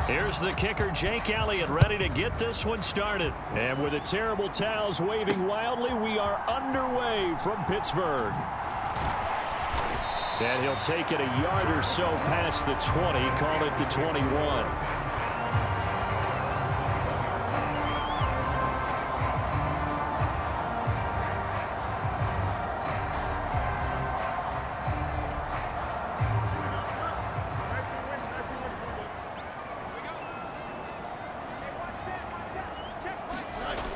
Here's the kicker, Jake Elliott, ready to get this one started. And with the terrible towels waving wildly, we are underway from Pittsburgh. And he'll take it a yard or so past the 20, call it the 21.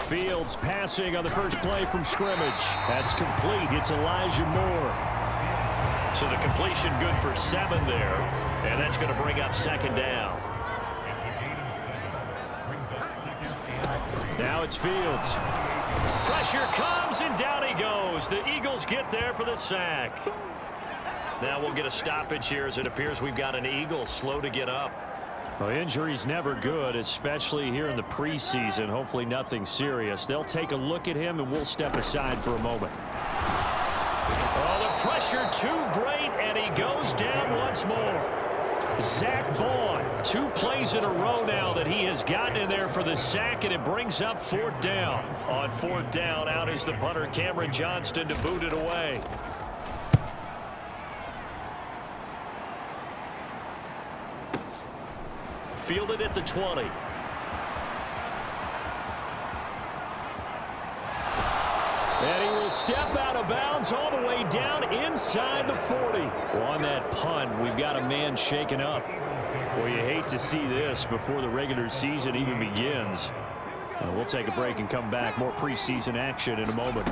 Fields passing on the first play from scrimmage. That's complete. It's Elijah Moore. So the completion good for 7 there. And that's going to bring up second down. Now it's Fields. Pressure comes and down he goes. The Eagles get there for the sack. Now we'll get a stoppage here as it appears we've got an Eagle slow to get up. Well, injury's never good, especially here in the preseason. Hopefully nothing serious. They'll take a look at him, and we'll step aside for a moment. Oh, the pressure too great, and he goes down once more. Zach Vaughn, 2 plays in a row now that he has gotten in there for the sack, and it brings up 4th down. On 4th down, out is the punter, Cameron Johnston, to boot it away. Fielded at the 20. And he will step out of bounds all the way down inside the 40. Well, on that punt, we've got a man shaken up. Well, you hate to see this before the regular season even begins. We'll take a break and come back. More preseason action in a moment.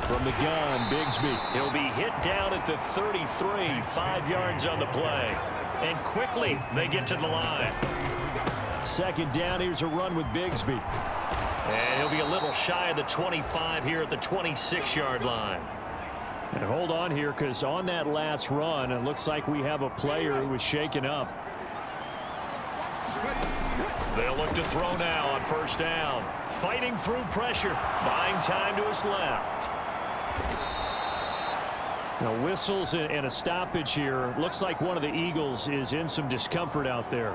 From the gun, Bigsby. He'll be hit down at the 33, 5 yards on the play. And quickly, they get to the line. Second down, here's a run with Bigsby. And he'll be a little shy of the 25 here at the 26-yard line. And hold on here, because on that last run, it looks like we have a player who was shaken up. They'll look to throw now on first down. Fighting through pressure. Buying time to his left. Now, whistles and a stoppage here. Looks like one of the Eagles is in some discomfort out there.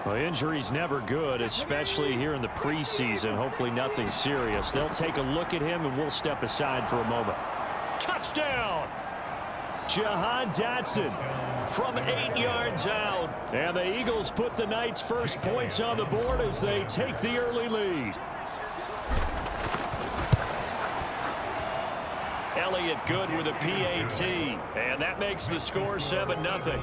Well, injury's never good, especially here in the preseason. Hopefully nothing serious. They'll take a look at him, and we'll step aside for a moment. Touchdown! Jahan Dotson from 8 yards out. And the Eagles put the Knights' first points on the board as they take the early lead. Elliott good with a PAT, and that makes the score 7-0.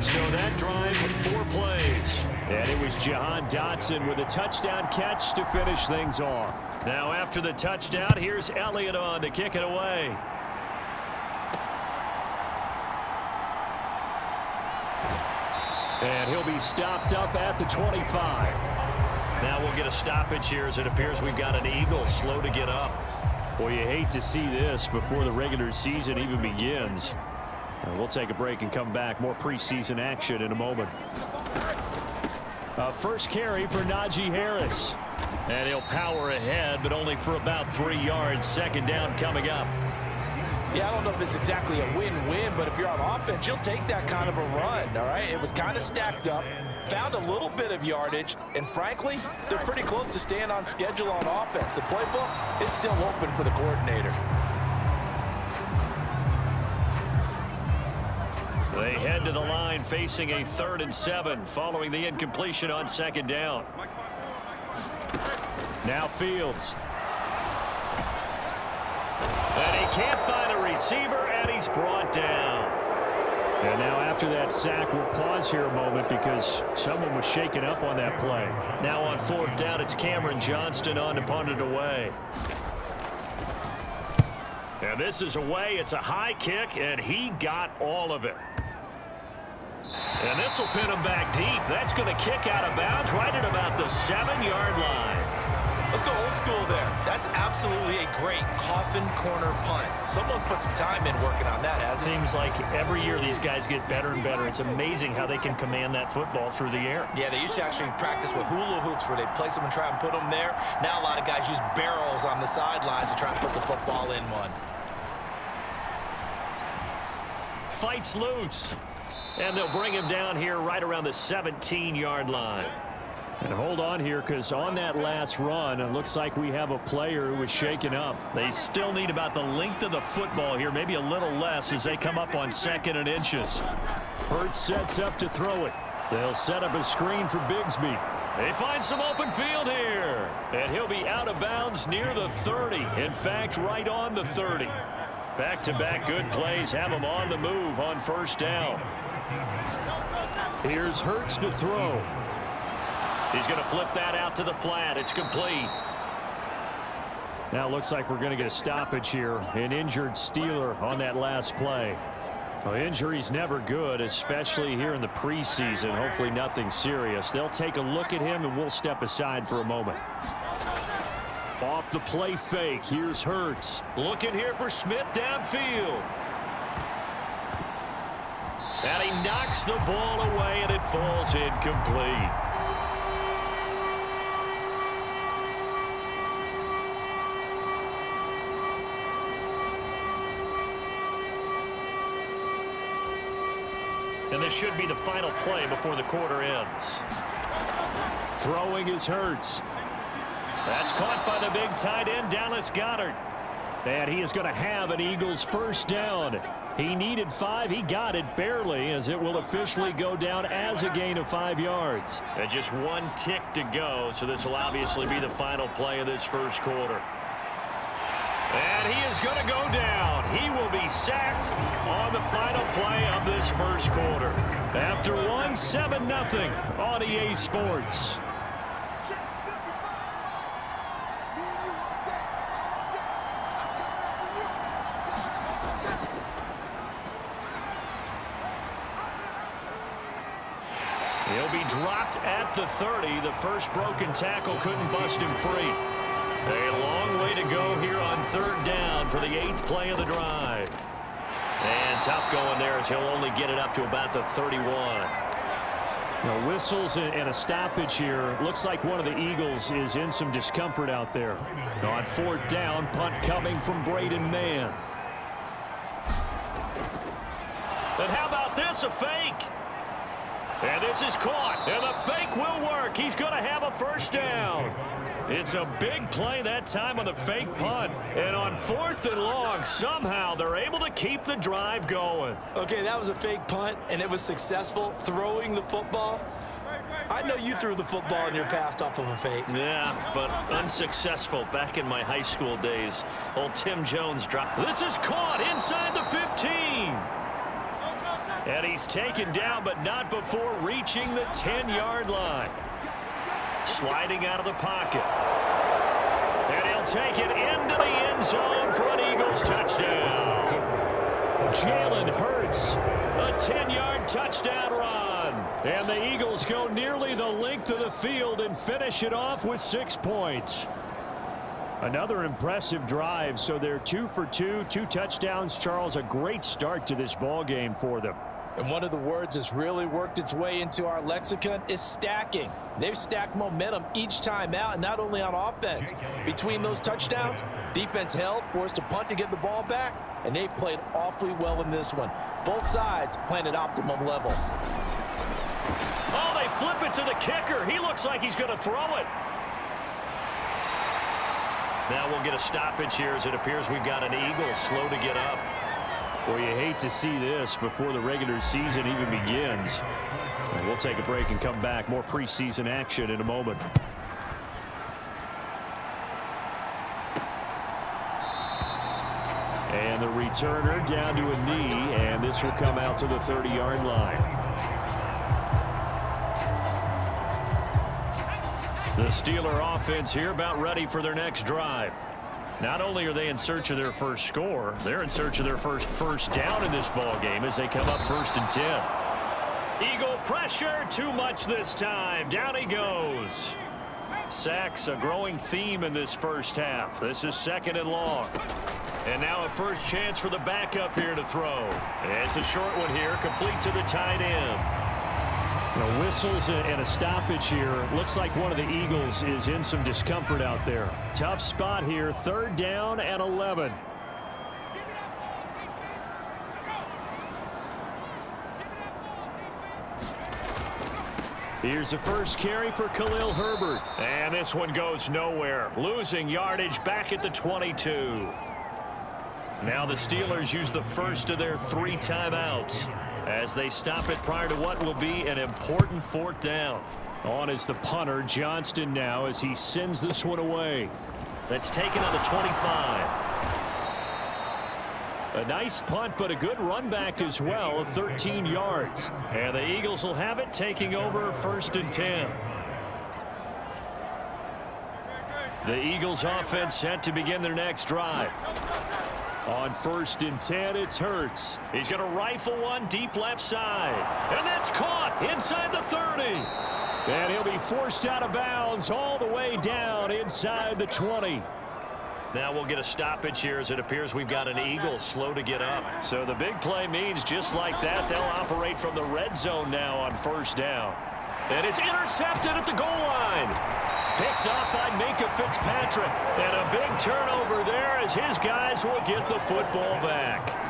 So that drive with 4 plays. And it was Jahan Dotson with a touchdown catch to finish things off. Now after the touchdown, here's Elliott on to kick it away. And he'll be stopped up at the 25. Now we'll get a stoppage here as it appears we've got an Eagle slow to get up. Well, you hate to see this before the regular season even begins. We'll take a break and come back. More preseason action in a moment. First carry for Najee Harris. And he'll power ahead, but only for about 3 yards. Second down coming up. Yeah, I don't know if it's exactly a win-win, but if you're on offense, you'll take that kind of a run, all right? It was kind of stacked up, found a little bit of yardage, and frankly, they're pretty close to staying on schedule on offense. The playbook is still open for the coordinator. They head to the line facing a 3rd and 7 following the incompletion on second down. Now Fields. And he can't find a receiver, and he's brought down. And now after that sack, we'll pause here a moment because someone was shaken up on that play. Now on 4th down, it's Cameron Johnston on to punt it away. And this is away. It's a high kick, and he got all of it. And this will pin him back deep. That's going to kick out of bounds right at about the 7-yard line. Let's go old school there. That's absolutely a great coffin corner punt. Someone's put some time in working on that, hasn't it? Seems like every year these guys get better and better. It's amazing how they can command that football through the air. Yeah, they used to actually practice with hula hoops where they place them and try and put them there. Now a lot of guys use barrels on the sidelines to try and put the football in one. Fights loose. And they'll bring him down here right around the 17-yard line. And hold on here, because on that last run, it looks like we have a player who was shaken up. They still need about the length of the football here, maybe a little less as they come up on 2nd and inches. Hurts sets up to throw it. They'll set up a screen for Bigsby. They find some open field here. And he'll be out of bounds near the 30. In fact, right on the 30. Back-to-back good plays have him on the move on 1st down. Here's Hurts to throw. He's going to flip that out to the flat. It's complete. Now it looks like we're going to get a stoppage here. An injured Steeler on that last play. Well, injury's never good, especially here in the preseason. Hopefully nothing serious. They'll take a look at him, and we'll step aside for a moment. Off the play fake, here's Hurts. Looking here for Smith downfield. And he knocks the ball away, and it falls incomplete. And this should be the final play before the quarter ends. Throwing is Hurts. That's caught by the big tight end, Dallas Goedert. And he is going to have an Eagles 1st down. He needed 5. He got it barely, as it will officially go down as a gain of 5 yards. And just 1 tick to go, so this will obviously be the final play of this 1st quarter. And he is going to go down. He will be sacked on the final play of this 1st quarter. After 7-0 on EA Sports. He'll be dropped at the 30. The first broken tackle couldn't bust him free. A long way to go here on 3rd down for the 8th play of the drive. And tough going there as he'll only get it up to about the 31. Now, whistles and a stoppage here. Looks like one of the Eagles is in some discomfort out there. On 4th down, punt coming from Braden Mann. And how about this, a fake? And this is caught, and the fake will work. He's going to have a 1st down. It's a big play that time on the fake punt. And on 4th and long, somehow they're able to keep the drive going. Okay, that was a fake punt, and it was successful throwing the football. I know you threw the football in your past off of a fake. Yeah, but unsuccessful back in my high school days. Old Tim Jones dropped. This is caught inside the 15. And he's taken down, but not before reaching the 10-yard line. Sliding out of the pocket. And he'll take it into the end zone for an Eagles touchdown. Jalen Hurts. A 10-yard touchdown run. And the Eagles go nearly the length of the field and finish it off with 6 points. Another impressive drive, so they're 2 for 2, 2 touchdowns. Charles, a great start to this ball game for them. And one of the words that's really worked its way into our lexicon is stacking. They've stacked momentum each time out, and not only on offense. Between those touchdowns, defense held, forced a punt to get the ball back, and they've played awfully well in this one. Both sides playing at optimum level. Oh, they flip it to the kicker. He looks like he's going to throw it. Now we'll get a stoppage here as it appears we've got an Eagle slow to get up. Well, you hate to see this before the regular season even begins. And we'll take a break and come back. More preseason action in a moment. And the returner down to a knee, and this will come out to the 30-yard line. The Steeler offense here about ready for their next drive. Not only are they in search of their first score, they're in search of their first down in this ball game as they come up 1st and 10. Eagle pressure, too much this time. Down he goes. Sacks, a growing theme in this first half. This is 2nd and long. And now a first chance for the backup here to throw. It's a short one here, complete to the tight end. Whistles and a stoppage here. Looks like one of the Eagles is in some discomfort out there. Tough spot here. 3rd down and 11. Here's the first carry for Khalil Herbert. And this one goes nowhere. Losing yardage back at the 22. Now the Steelers use the first of their 3 timeouts as they stop it prior to what will be an important 4th down. On is the punter, Johnston, now as he sends this one away. That's taken on the 25. A nice punt, but a good run back as well of 13 yards. And the Eagles will have it, taking over 1st and 10. The Eagles offense set to begin their next drive. On 1st and 10, it's Hurts. He's going to rifle one deep left side. And that's caught inside the 30. And he'll be forced out of bounds all the way down inside the 20. Now we'll get a stoppage here as it appears we've got an Eagle slow to get up. So the big play means just like that, they'll operate from the red zone now on 1st down. And it's intercepted at the goal line. Picked off by Minka Fitzpatrick. And a big turnover there as his guys will get the football back.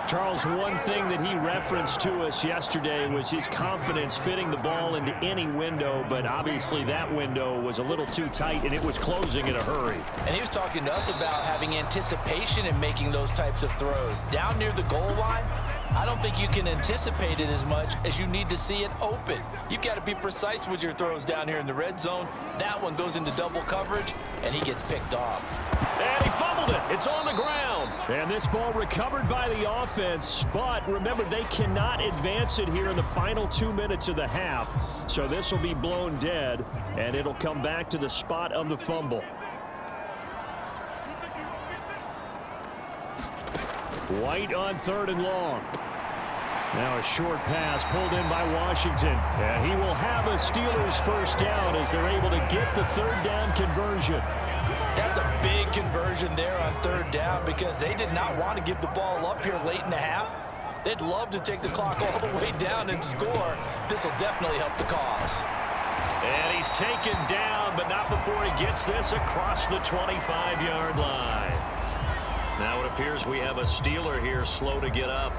Charles, one thing that he referenced to us yesterday was his confidence fitting the ball into any window, but obviously that window was a little too tight and it was closing in a hurry. And he was talking to us about having anticipation in making those types of throws. Down near the goal line, I don't think you can anticipate it as much as you need to see it open. You've got to be precise with your throws down here in the red zone. That one goes into double coverage, and he gets picked off. And he fumbled it. It's on the ground. And this ball recovered by the offense, but remember, they cannot advance it here in the final 2 minutes of the half. So this will be blown dead, and it'll come back to the spot of the fumble. White on 3rd and long. Now a short pass pulled in by Washington. And he will have a Steelers 1st down as they're able to get the 3rd down conversion. That's a big conversion there on 3rd down because they did not want to give the ball up here late in the half. They'd love to take the clock all the way down and score. This will definitely help the cause. And he's taken down, but not before he gets this across the 25-yard line. Now it appears we have a Steeler here slow to get up.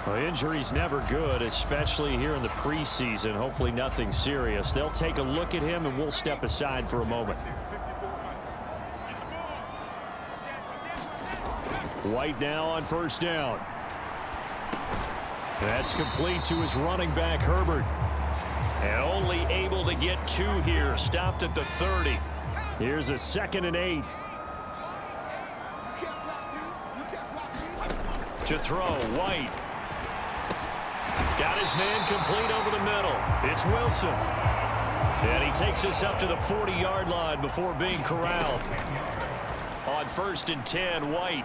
Well, injury's never good, especially here in the preseason. Hopefully nothing serious. They'll take a look at him, and we'll step aside for a moment. White now on 1st down. That's complete to his running back, Herbert. And only able to get 2 here. Stopped at the 30. Here's a 2nd and 8. To throw, White. Got his man complete over the middle. It's Wilson. And he takes us up to the 40-yard line before being corralled. On 1st and 10, White.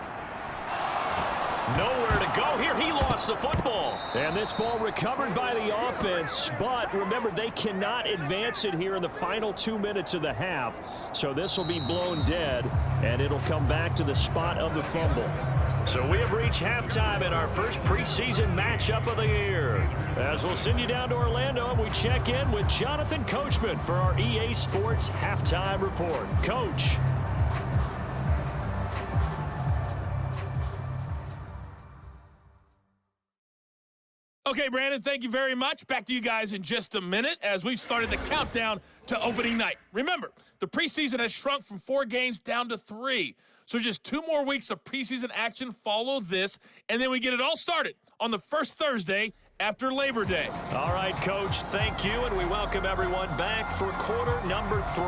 Nowhere to go here. He lost the football. And this ball recovered by the offense, but remember, they cannot advance it here in the final 2 minutes of the half. So this will be blown dead, and it'll come back to the spot of the fumble. So we have reached halftime in our first preseason matchup of the year. As we'll send you down to Orlando, and we check in with Jonathan Coachman for our EA Sports Halftime Report. Coach. Okay, Brandon, thank you very much. Back to you guys in just a minute as we've started the countdown to opening night. Remember, the preseason has shrunk from 4 games down to 3. So just 2 more weeks of preseason action follow this, and then we get it all started on the first Thursday after Labor Day. All right, Coach, thank you, and we welcome everyone back for quarter number 3.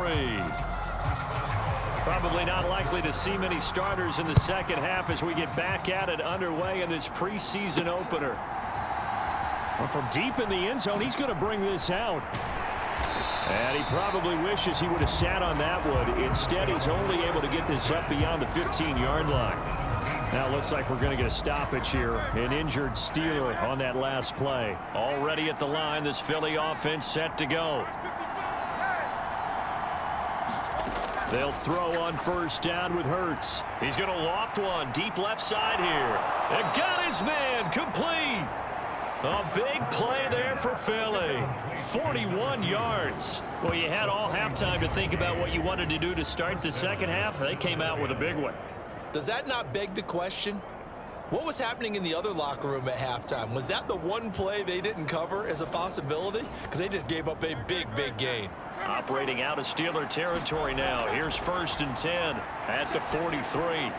Probably not likely to see many starters in the second half as we get back at it underway in this preseason opener. Well, from deep in the end zone, he's going to bring this out. And he probably wishes he would have sat on that one. Instead, he's only able to get this up beyond the 15-yard line. Now it looks like we're going to get a stoppage here. An injured Steeler on that last play. Already at the line, this Philly offense set to go. They'll throw on 1st down with Hurts. He's going to loft one deep left side here. And got his man complete. A big play there for Philly. 41 yards. Well, you had all halftime to think about what you wanted to do to start the second half. They came out with a big one. Does that not beg the question? What was happening in the other locker room at halftime? Was that the one play they didn't cover as a possibility? Because they just gave up a big, big gain. Operating out of Steeler territory now. Here's 1st and 10 at the 43.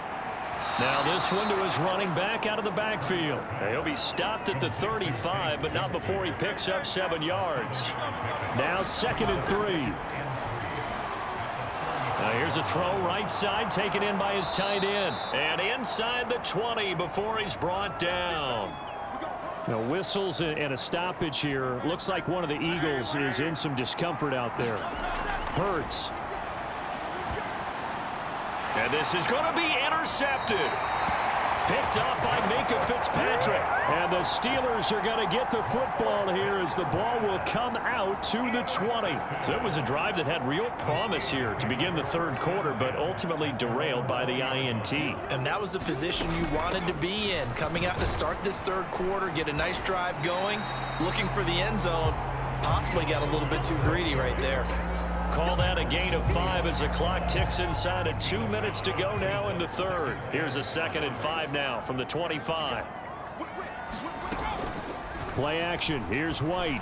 Now this one to his running back out of the backfield. He'll be stopped at the 35, but not before he picks up 7 yards. Now 2nd and 3. Now here's a throw right side taken in by his tight end. And inside the 20 before he's brought down. Now whistles and a stoppage here. Looks like one of the Eagles is in some discomfort out there. Hurts. And this is going to be intercepted. Picked up by Minka Fitzpatrick. And the Steelers are going to get the football here as the ball will come out to the 20. So it was a drive that had real promise here to begin the 3rd quarter, but ultimately derailed by the INT. And that was the position you wanted to be in. Coming out to start this 3rd quarter, get a nice drive going, looking for the end zone. Possibly got a little bit too greedy right there. Call that a gain of 5 as the clock ticks inside of 2 minutes to go now in the 3rd. Here's a 2nd and 5 now from the 25. Play action. Here's White.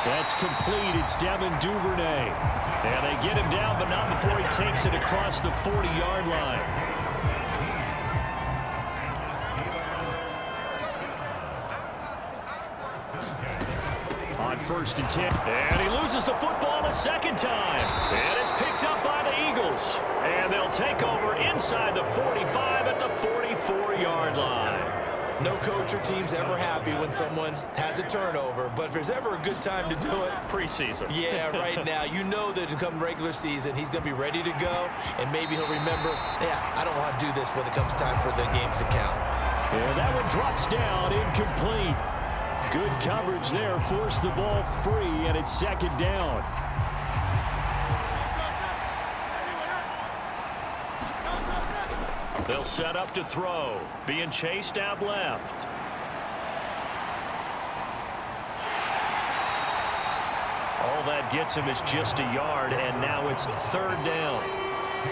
That's complete. It's Devin Duvernay. And they get him down, but not before he takes it across the 40-yard line. On 1st and 10. And he loses the football a 2nd time. And it's picked up by the Eagles. And they'll take over inside the 45 at the 44-yard line. No coach or team's ever happy when someone has a turnover, but if there's ever a good time to do it, preseason. Yeah, right now. You know that come regular season, he's going to be ready to go, and maybe he'll remember, yeah, I don't want to do this when it comes time for the games to count. And that one drops down, incomplete. Good coverage there, forced the ball free, and it's 2nd down. They'll set up to throw. Being chased out left. All that gets him is just a yard, and now it's 3rd down.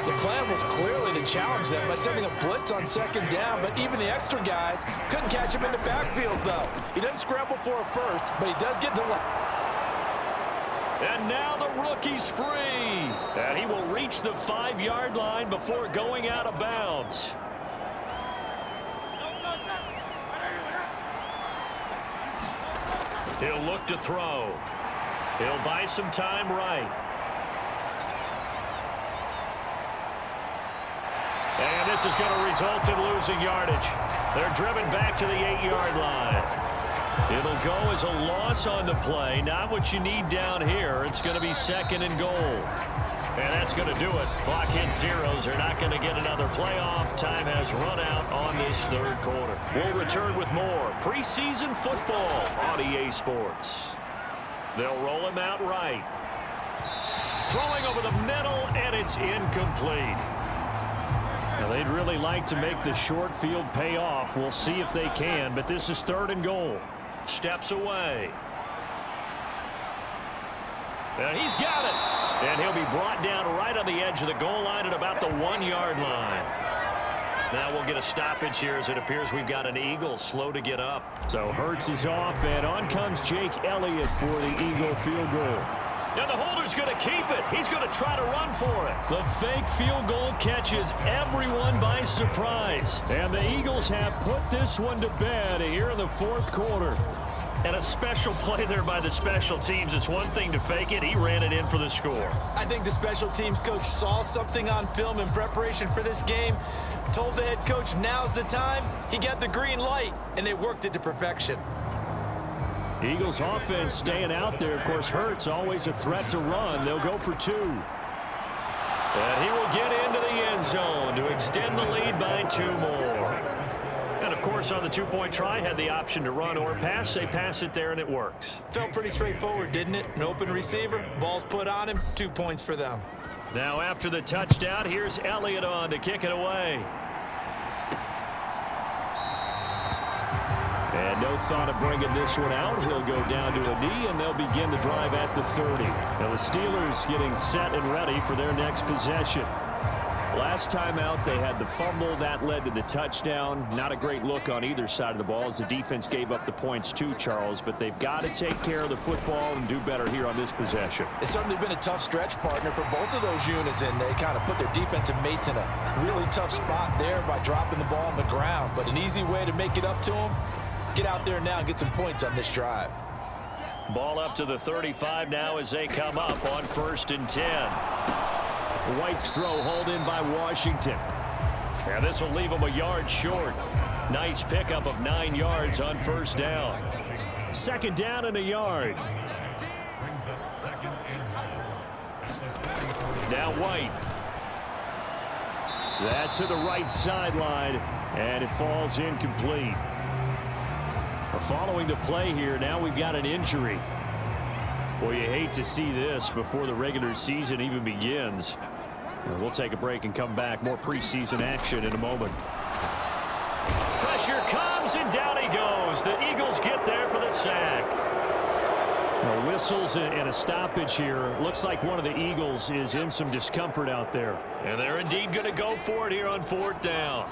The plan was clearly to challenge them by sending a blitz on 2nd down, but even the extra guys couldn't catch him in the backfield, though. He doesn't scramble for a first, but he does get the left. And now the rookie's free. And he will reach the 5-yard line before going out of bounds. He'll look to throw. He'll buy some time right. And this is going to result in losing yardage. They're driven back to the 8-yard line. It'll go as a loss on the play. Not what you need down here. It's going to be 2nd and goal. And that's going to do it. Clock hits zeros. They're not going to get another playoff. Time has run out on this 3rd quarter. We'll return with more preseason football on EA Sports. They'll roll him out right. Throwing over the middle, and it's incomplete. Now they'd really like to make the short field pay off. We'll see if they can, but this is 3rd and goal. Steps away. And he's got it. And he'll be brought down right on the edge of the goal line at about the 1-yard line. Now we'll get a stoppage here as it appears we've got an Eagle slow to get up. So Hurts is off, and on comes Jake Elliott for the Eagle field goal. And the holder's going to keep it. He's going to try to run for it. The fake field goal catches everyone by surprise. And the Eagles have put this one to bed here in the 4th quarter. And a special play there by the special teams. It's one thing to fake it. He ran it in for the score. I think the special teams coach saw something on film in preparation for this game, told the head coach now's the time. He got the green light, and they worked it to perfection. Eagles offense staying out there. Of course, Hurts always a threat to run. They'll go for 2. And he will get into the end zone to extend the lead by 2 more. And, of course, on the 2-point try, had the option to run or pass. They pass it there, and it works. Felt pretty straightforward, didn't it? An open receiver, ball's put on him, 2 points for them. Now, after the touchdown, here's Elliott on to kick it away. And no thought of bringing this one out. He'll go down to a knee, and they'll begin the drive at the 30. Now the Steelers getting set and ready for their next possession. Last time out, they had the fumble. That led to the touchdown. Not a great look on either side of the ball as the defense gave up the points too, Charles. But they've got to take care of the football and do better here on this possession. It's certainly been a tough stretch, partner, for both of those units, and they kind of put their defensive mates in a really tough spot there by dropping the ball on the ground. But an easy way to make it up to them, get out there now and get some points on this drive. Ball up to the 35 now as they come up on 1st and 10. White's throw hauled in by Washington. And this will leave him a yard short. Nice pickup of 9 yards on 1st down. 2nd down and a yard. Now White. That's to the right sideline, and it falls incomplete. Following the play here, now we've got an injury. Well, you hate to see this before the regular season even begins. We'll take a break and come back. More preseason action in a moment. Pressure comes, and down he goes. The Eagles get there for the sack. Now, whistles and a stoppage here. Looks like one of the Eagles is in some discomfort out there. And they're indeed going to go for it here on 4th down.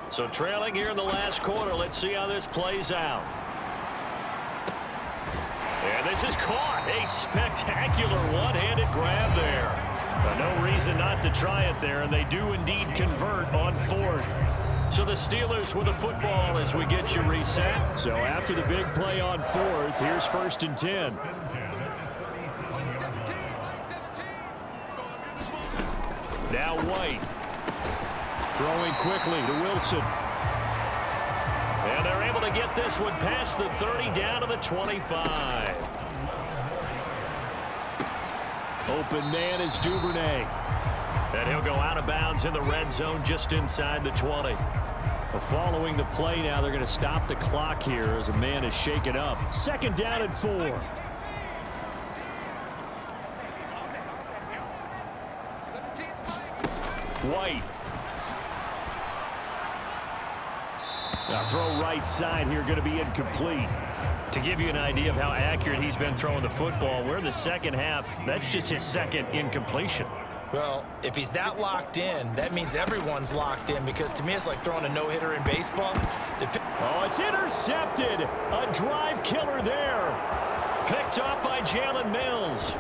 So trailing here in the last quarter. Let's see how this plays out. And this is caught. A spectacular one-handed grab there. But no reason not to try it there, and they do indeed convert on 4th. So the Steelers with the football as we get you reset. So after the big play on 4th, here's 1st and 10. Now White. Throwing quickly to Wilson. And they're able to get this one past the 30 down to the 25. Open man is Duvernay. And he'll go out of bounds in the red zone just inside the 20. Following the play now, they're going to stop the clock here as a man is shaken up. 2nd down and 4. White. Now throw right side here, going to be incomplete. To give you an idea of how accurate he's been throwing the football, we're in the second half. That's just his 2nd incompletion. Well, if he's that locked in, that means everyone's locked in, because to me it's like throwing a no-hitter in baseball. Oh, it's intercepted. A drive killer there. Picked up by Jalen Mills.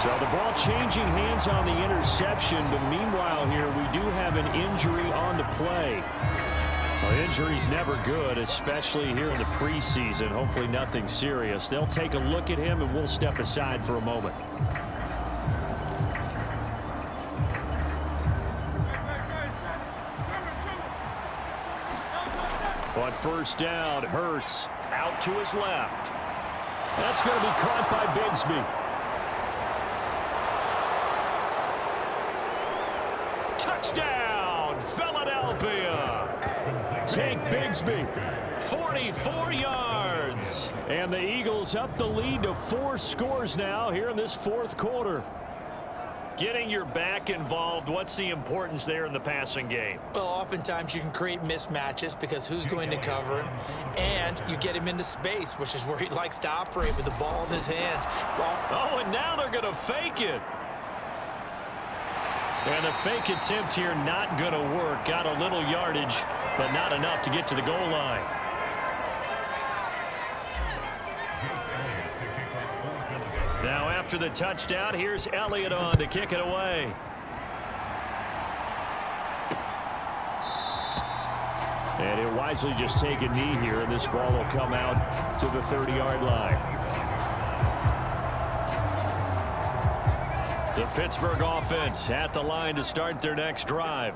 So the ball changing hands on the interception, but meanwhile here we do have an injury on the play. Well, injury's never good, especially here in the preseason. Hopefully nothing serious. They'll take a look at him, and we'll step aside for a moment. On 1st down, Hurts Out to his left. That's going to be caught by Bigsby. Touchdown, Philadelphia. Take Bigsby. 44 yards. And the Eagles up the lead to 4 scores now here in this 4th quarter. Getting your back involved, what's the importance there in the passing game? Well, oftentimes you can create mismatches because who's going to cover him, and you get him into space, which is where he likes to operate with the ball in his hands. Oh, and now they're going to fake it. And the fake attempt here not going to work. Got a little yardage, but not enough to get to the goal line. Now after the touchdown, here's Elliott on to kick it away. And he'll wisely just take a knee here, and this ball will come out to the 30-yard line. The Pittsburgh offense at the line to start their next drive.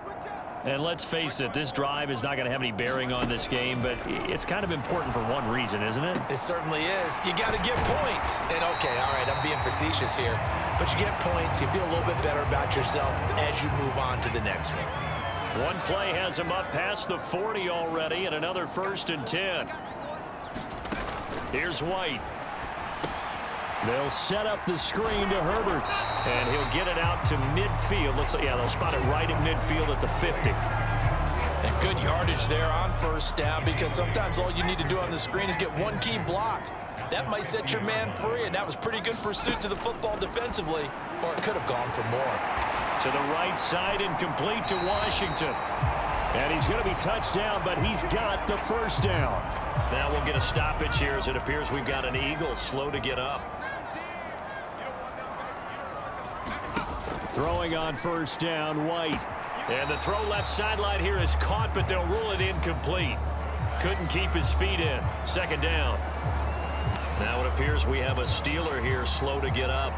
And let's face it, this drive is not going to have any bearing on this game, but it's kind of important for one reason, isn't it? It certainly is. You got to get points. And, okay, all right, I'm being facetious here. But you get points, you feel a little bit better about yourself as you move on to the next one. One play has him up past the 40 already, and another 1st and 10. Here's White. They'll set up the screen to Herbert. And he'll get it out to midfield. Looks like, yeah, they'll spot it right at midfield at the 50. And good yardage there on 1st down, because sometimes all you need to do on the screen is get one key block. That might set your man free, and that was pretty good pursuit to the football defensively, or it could have gone for more. To the right side and complete to Washington. And he's going to be touched down, but he's got the first down. Now we'll get a stoppage here as it appears we've got an Eagle slow to get up. Throwing on first down, White. And the throw left sideline here is caught, but they'll rule it incomplete. Couldn't keep his feet in. Second down. Now it appears we have a Steeler here slow to get up.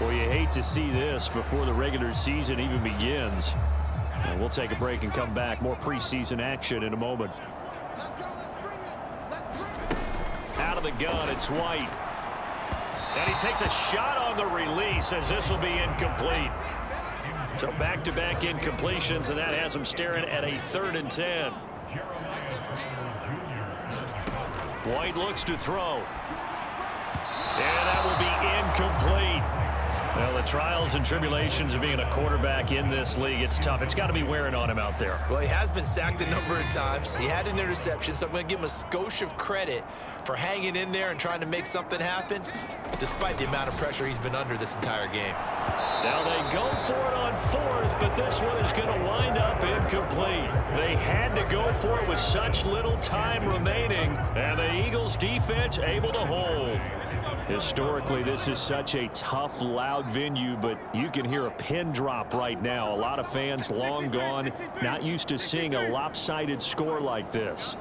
Well, you hate to see this before the regular season even begins. And we'll take a break and come back. More preseason action in a moment. Out of the gun, it's White. And he takes a shot on the release as this will be incomplete. So back-to-back incompletions, and that has him staring at a 3rd and 10. White looks to throw. And that will be incomplete. Well, the trials and tribulations of being a quarterback in this league, it's tough. It's got to be wearing on him out there. Well, he has been sacked a number of times. He had an interception, so I'm going to give him a skosh of credit for hanging in there and trying to make something happen, despite the amount of pressure he's been under this entire game. Now they go for it on 4th, but this one is going to wind up incomplete. They had to go for it with such little time remaining, and the Eagles defense able to hold. Historically, this is such a tough, loud venue, but you can hear a pin drop right now. A lot of fans long gone, not used to seeing a lopsided score like this.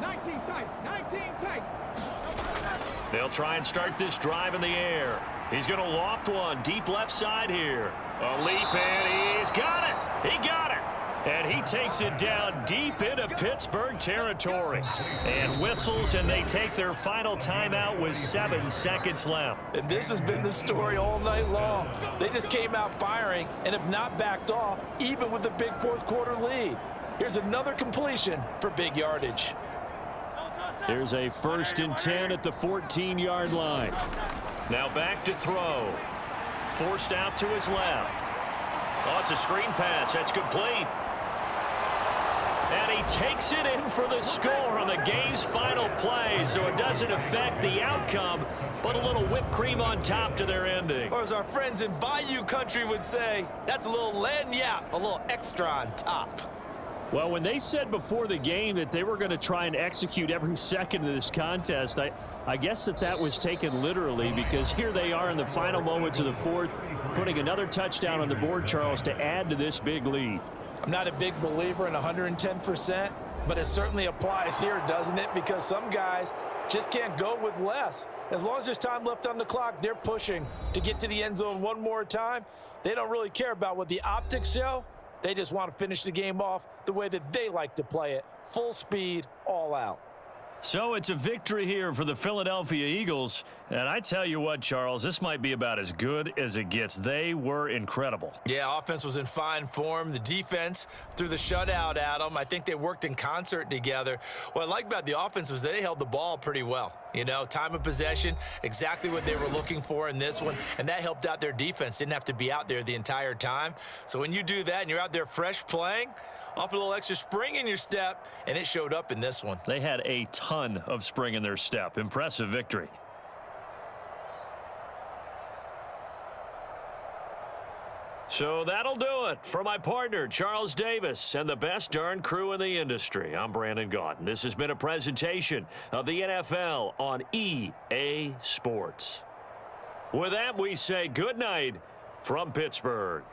19 tight, 19 tight. They'll try and start this drive in the air. He's going to loft one deep left side here. A leap, and he's got it. He got it. And he takes it down deep into Pittsburgh territory. And whistles, and they take their final timeout with 7 seconds left. And this has been the story all night long. They just came out firing and have not backed off, even with the big 4th quarter lead. Here's another completion for big yardage. There's a 1st and 10 at the 14-yard line. Now back to throw. Forced out to his left. Oh, it's a screen pass. That's complete. And he takes it in for the score on the game's final play, so it doesn't affect the outcome, but a little whipped cream on top to their ending. Or as our friends in Bayou country would say, that's a little lagniappe, a little extra on top. Well, when they said before the game that they were going to try and execute every second of this contest, I guess that was taken literally, because here they are in the final moments of the 4th, putting another touchdown on the board, Charles, to add to this big lead. I'm not a big believer in 110%, but it certainly applies here, doesn't it? Because some guys just can't go with less. As long as there's time left on the clock, they're pushing to get to the end zone one more time. They don't really care about what the optics show. They just want to finish the game off the way that they like to play it. Full speed, all out. So it's a victory here for the Philadelphia Eagles. And I tell you what, Charles, this might be about as good as it gets. They were incredible. Yeah, offense was in fine form. The defense threw the shutout at them. I think they worked in concert together. What I like about the offense was they held the ball pretty well. You know, time of possession, exactly what they were looking for in this one. And that helped out their defense. Didn't have to be out there the entire time. So when you do that and you're out there fresh playing, off a little extra spring in your step, and it showed up in this one. They had a ton of spring in their step. Impressive victory. So that'll do it for my partner, Charles Davis, and the best darn crew in the industry. I'm Brandon Gaudin. This has been a presentation of the NFL on EA Sports. With that, we say good night from Pittsburgh.